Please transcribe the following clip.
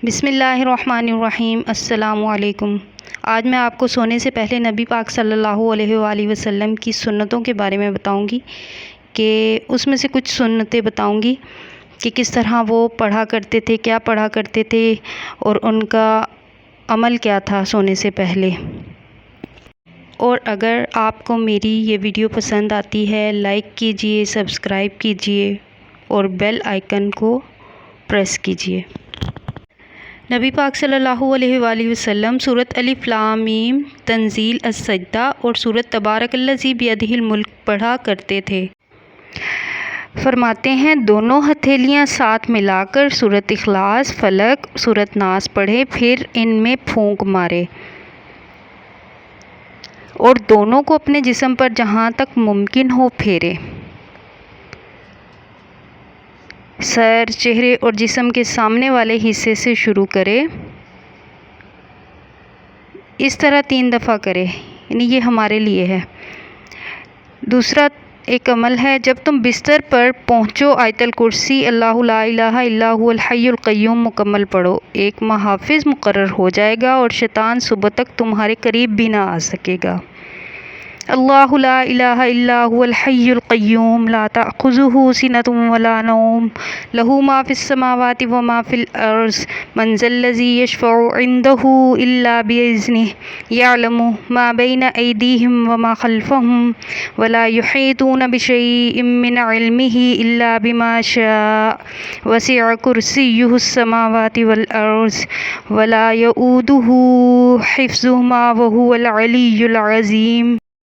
بسم اللہ الرحمن الرحیم۔ السلام علیکم۔ آج میں آپ کو سونے سے پہلے نبی پاک صلی اللہ علیہ وآلہ وسلم کی سنتوں کے بارے میں بتاؤں گی کہ اس میں سے کچھ سنتیں بتاؤں گی کہ کس طرح وہ پڑھا کرتے تھے، کیا پڑھا کرتے تھے اور ان کا عمل کیا تھا سونے سے پہلے۔ اور اگر آپ کو میری یہ ویڈیو پسند آتی ہے لائک کیجئے، سبسکرائب کیجئے اور بیل آئیکن کو پریس کیجئے۔ نبی پاک صلی اللہ علیہ وآلہ وسلم سورۃ الف لام میم، تنزیل، السجدہ اور سورۃ تبارک الذی بیدہ الملک پڑھا کرتے تھے۔ فرماتے ہیں دونوں ہتھیلیاں ساتھ ملا کر سورۃ اخلاص، فلق، سورۃ ناس پڑھے، پھر ان میں پھونک مارے اور دونوں کو اپنے جسم پر جہاں تک ممکن ہو پھیرے۔ سر، چہرے اور جسم کے سامنے والے حصے سے شروع کرے۔ اس طرح 3 دفعہ کرے، یعنی یہ ہمارے لیے ہے۔ دوسرا ایک عمل ہے، جب تم بستر پر پہنچو آیت الکرسی اللہ لا الہ الا هو الحی القیوم مکمل پڑھو۔ ایک محافظ مقرر ہو جائے گا اور شیطان صبح تک تمہارے قریب بھی نہ آ سکے گا۔ اللہ لا الہ الا هو الحی القیوم لا تأخذہ سنۃ ولا نوم لہ ما فی السماوات وما فی الارض من ذا الذی یشفع عندہ الا بإذنہ یعلم ما بین ایدیہم وما خلفہم ولا یحیطون بشیء من علمہ الا بما شاء وسع کرسیہ السماوات والارض ولا یؤودہ حفظہما وہو العلی العظیم۔